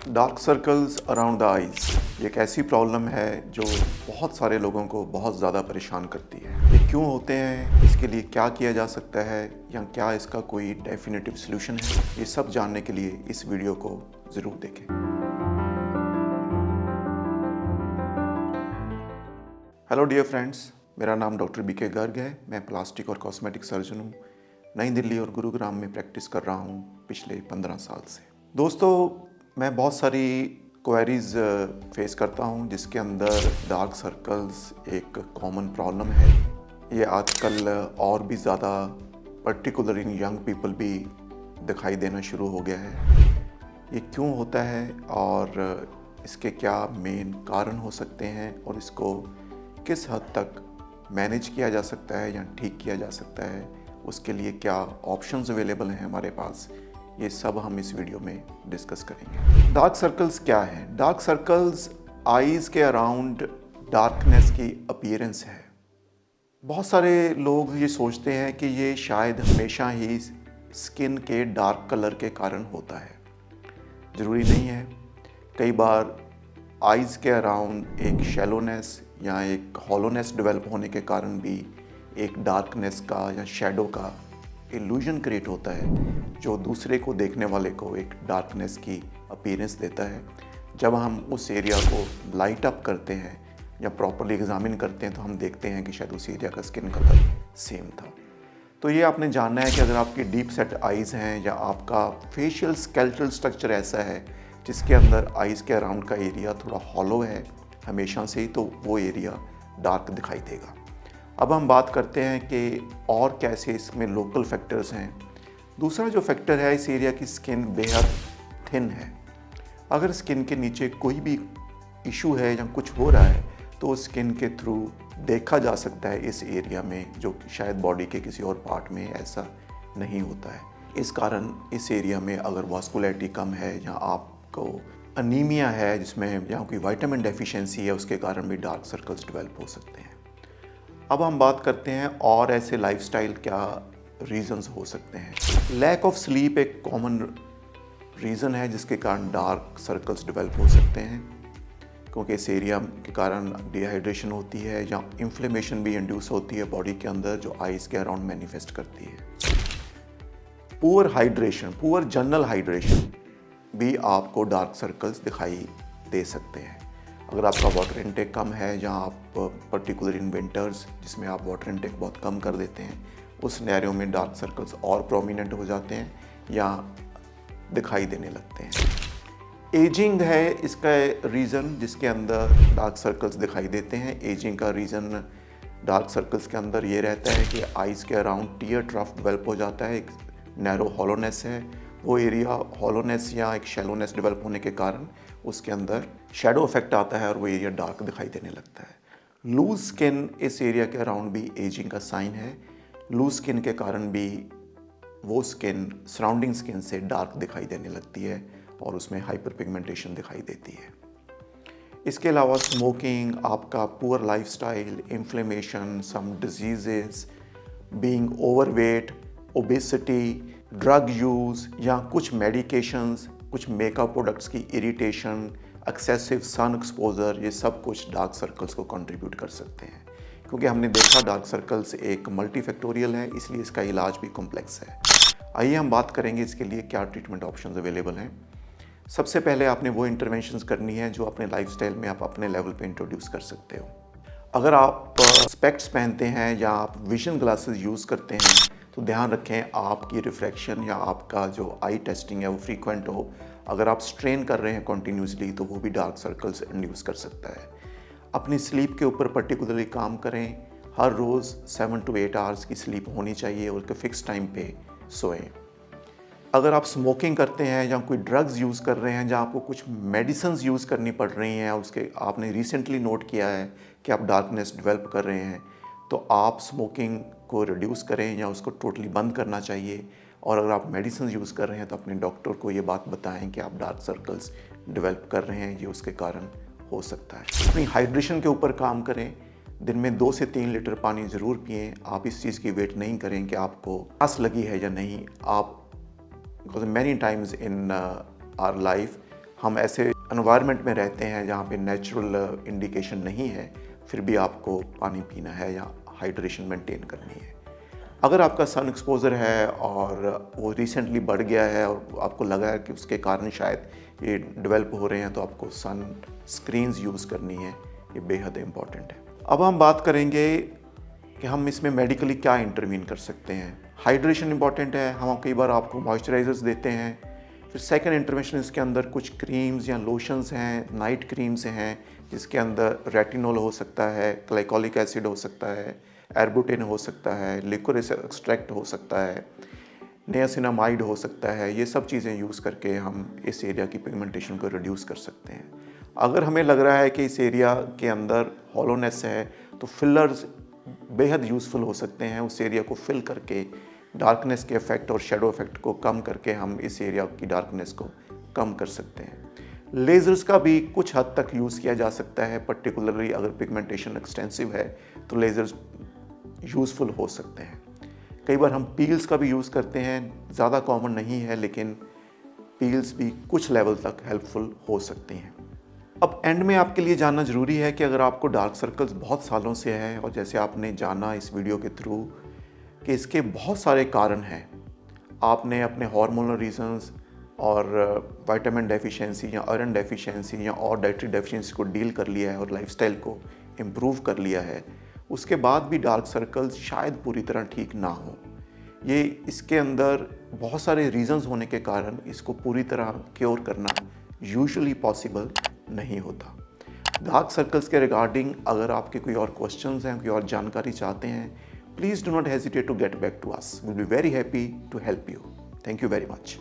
Dark circles around the eyes एक ऐसी problem है जो बहुत सारे लोगों को बहुत ज़्यादा परेशान करती है। ये क्यों होते हैं, इसके लिए क्या किया जा सकता है या क्या इसका कोई डेफिनेटिव सॉल्यूशन है, ये सब जानने के लिए इस वीडियो को ज़रूर देखें। हेलो डियर फ्रेंड्स, मेरा नाम डॉक्टर बीके गर्ग है। मैं प्लास्टिक और कॉस्मेटिक सर्जन हूँ। नई दिल्ली और गुरुग्राम में प्रैक्टिस कर रहा हूँ पिछले 15 साल से। दोस्तों, मैं बहुत सारी क्वेरीज फेस करता हूँ जिसके अंदर डार्क सर्कल्स एक कॉमन प्रॉब्लम है। ये आजकल और भी ज़्यादा पर्टिकुलर इन यंग पीपल भी दिखाई देना शुरू हो गया है। ये क्यों होता है और इसके क्या मेन कारण हो सकते हैं और इसको किस हद तक मैनेज किया जा सकता है या ठीक किया जा सकता है, उसके लिए क्या ऑप्शंस अवेलेबल हैं हमारे पास, ये सब हम इस वीडियो में डिस्कस करेंगे। डार्क सर्कल्स क्या है? डार्क सर्कल्स आईज के अराउंड डार्कनेस की अपीयरेंस है। बहुत सारे लोग ये सोचते हैं कि ये शायद हमेशा ही स्किन के डार्क कलर के कारण होता है। ज़रूरी नहीं है। कई बार आईज के अराउंड एक शैलोनेस या एक हॉलोनेस डेवलप होने के कारण भी एक डार्कनेस का या शैडो का इल्यूजन क्रिएट होता है, जो दूसरे को देखने वाले को एक डार्कनेस की अपीयरेंस देता है। जब हम उस एरिया को लाइट अप करते हैं या प्रॉपर्ली एग्जामिन करते हैं तो हम देखते हैं कि शायद उस एरिया का स्किन कलर सेम था। तो ये आपने जानना है कि अगर आपकी डीप सेट आईज़ हैं या आपका फेशियल स्केलेटल स्ट्रक्चर ऐसा है जिसके अंदर आईज़ के अराउंड का एरिया थोड़ा हॉलो है हमेशा से ही, तो वो एरिया डार्क दिखाई देगा। अब हम बात करते हैं कि और कैसे इसमें लोकल फैक्टर्स हैं। दूसरा जो फैक्टर है, इस एरिया की स्किन बेहद थिन है। अगर स्किन के नीचे कोई भी इशू है या कुछ हो रहा है तो स्किन के थ्रू देखा जा सकता है इस एरिया में, जो शायद बॉडी के किसी और पार्ट में ऐसा नहीं होता है। इस कारण इस एरिया में अगर वास्कुलैरिटी कम है या आपको अनीमिया है जिसमें या कोई विटामिन डेफिशिएंसी है, उसके कारण भी डार्क सर्कल्स डेवलप हो सकते हैं। अब हम बात करते हैं और ऐसे लाइफस्टाइल क्या रीजंस हो सकते हैं। लैक ऑफ स्लीप एक कॉमन रीज़न है जिसके कारण डार्क सर्कल्स डेवलप हो सकते हैं, क्योंकि इस एरिया के कारण डिहाइड्रेशन होती है या इन्फ्लेमेशन भी इंड्यूस होती है बॉडी के अंदर, जो आइज़ के अराउंड मैनिफेस्ट करती है। Poor hydration, poor general hydration भी आपको डार्क सर्कल्स दिखाई दे सकते हैं। अगर आपका वाटर इनटेक कम है या आप पर्टिकुलर इन विंटर्स जिसमें आप वाटर इनटेक बहुत कम कर देते हैं, उस सिनेरियो में डार्क सर्कल्स और प्रोमिनेंट हो जाते हैं या दिखाई देने लगते हैं। एजिंग है इसका रीज़न जिसके अंदर डार्क सर्कल्स दिखाई देते हैं। एजिंग का रीज़न डार्क सर्कल्स के अंदर ये रहता है कि आइज़ के अराउंड टीयर ट्रफ डेवलप हो जाता है, एक नैरो हॉलोनेस है। वो एरिया हॉलोनेस या एक शैलोनेस डेवलप होने के कारण उसके अंदर शैडो इफेक्ट आता है और वो एरिया डार्क दिखाई देने लगता है। लूज स्किन इस एरिया के अराउंड भी एजिंग का साइन है। लूज स्किन के कारण भी वो स्किन सराउंडिंग स्किन से डार्क दिखाई देने लगती है और उसमें हाइपर पिगमेंटेशन दिखाई देती है। इसके अलावा स्मोकिंग, आपका poor lifestyle, inflammation, some diseases, being overweight, obesity, drug use या कुछ मेडिकेशंस, कुछ मेकअप प्रोडक्ट्स की इरिटेशन, एक्सेसिव सन एक्सपोजर, ये सब कुछ डार्क सर्कल्स को कंट्रीब्यूट कर सकते हैं। क्योंकि हमने देखा डार्क सर्कल्स एक मल्टीफैक्टोरियल है, इसलिए इसका इलाज भी कॉम्प्लेक्स है। आइए हम बात करेंगे इसके लिए क्या ट्रीटमेंट ऑप्शंस अवेलेबल हैं। सबसे पहले आपने वो इंटरवेंशंस करनी है जो अपने लाइफस्टाइल में आप अपने लेवल पे इंट्रोड्यूस कर सकते हो। अगर आप स्पेक्ट्स पहनते हैं या आप विजन ग्लासेस यूज़ करते हैं तो ध्यान रखें आपकी रिफ्रैक्शन या आपका जो आई टेस्टिंग है वो फ्रीक्वेंट हो। अगर आप स्ट्रेन कर रहे हैं कॉन्टीन्यूसली तो वो भी डार्क सर्कल्स इंड्यूस कर सकता है। अपनी स्लीप के ऊपर पर्टिकुलरली काम करें। हर रोज़ 7 to 8 आवर्स की स्लीप होनी चाहिए और फिक्स टाइम पे सोएं। अगर आप स्मोकिंग करते हैं या कोई ड्रग्स यूज़ कर रहे हैं जहाँ आपको कुछ मेडिसिन्स यूज़ करनी पड़ रही हैं, उसके आपने रिसेंटली नोट किया है कि आप डार्कनेस डेवलप कर रहे हैं, तो आप स्मोकिंग को रिड्यूस करें या उसको टोटली बंद करना चाहिए। और अगर आप मेडिसिन यूज़ कर रहे हैं तो अपने डॉक्टर को ये बात बताएं कि आप डार्क सर्कल्स डेवलप कर रहे हैं, ये उसके कारण हो सकता है। अपनी हाइड्रेशन के ऊपर काम करें। दिन में 2 से 3 लीटर पानी ज़रूर पिएं। आप इस चीज़ की वेट नहीं करें कि आपको प्यास लगी है या नहीं। आप because many times in our life हम ऐसे एनवायरनमेंट में रहते हैं जहाँ पे नेचुरल इंडिकेशन नहीं है, फिर भी आपको पानी पीना है या हाइड्रेशन मेंटेन करनी है। अगर आपका सन एक्सपोजर है और वो रिसेंटली बढ़ गया है और आपको लगा है कि उसके कारण शायद ये डेवलप हो रहे हैं, तो आपको सन स्क्रीन्स यूज़ करनी है। ये बेहद इम्पॉर्टेंट है। अब हम बात करेंगे कि हम इसमें मेडिकली क्या इंटरवीन कर सकते हैं। हाइड्रेशन इंपॉर्टेंट है। हम कई बार आपको मॉइस्चराइजर्स देते हैं। फिर सेकंड इंटरवेंशन इसके अंदर कुछ क्रीम्स या लोशंस हैं, नाइट क्रीम्स हैं, जिसके अंदर रेटिनॉल हो सकता है, ग्लाइकोलिक एसिड हो सकता है, एर्बुटेन हो सकता है, लिकोरिस एक्सट्रैक्ट हो सकता है, नियासिनामाइड हो सकता है। ये सब चीज़ें यूज़ करके हम इस एरिया की पिगमेंटेशन को रिड्यूस कर सकते हैं। अगर हमें लग रहा है कि इस एरिया के अंदर हॉलोनेस है, तो फिलर्स बेहद यूज़फुल हो सकते हैं। उस एरिया को फिल करके डार्कनेस के इफेक्ट और शेडो इफेक्ट को कम करके हम इस एरिया की डार्कनेस को कम कर सकते हैं। लेज़र्स का भी कुछ हद तक यूज़ किया जा सकता है, पर्टिकुलरली अगर पिगमेंटेशन एक्सटेंसिव है तो लेज़र्स यूज़फुल हो सकते हैं। कई बार हम पील्स का भी यूज़ करते हैं, ज़्यादा कॉमन नहीं है, लेकिन पील्स भी कुछ लेवल तक हेल्पफुल हो सकती हैं। अब एंड में आपके लिए जानना ज़रूरी है कि अगर आपको डार्क सर्कल्स बहुत सालों से हैं, और जैसे आपने जाना इस वीडियो के थ्रू कि इसके बहुत सारे कारण हैं, आपने अपने हार्मोनल रीजंस और विटामिन डेफिशिएंसी या आयरन डेफिशिएंसी या और डाइटरी डेफिशिएंसी को डील कर लिया है और लाइफस्टाइल को इम्प्रूव कर लिया है, उसके बाद भी डार्क सर्कल्स शायद पूरी तरह ठीक ना हो। ये इसके अंदर बहुत सारे रीजंस होने के कारण इसको पूरी तरह क्योर करना यूजुअली पॉसिबल नहीं होता। डार्क सर्कल्स के रिगार्डिंग अगर आपके कोई और क्वेश्चंस हैं, कोई और जानकारी चाहते हैं, please do not hesitate to get back to us. Will be very happy to help you. Thank you very much.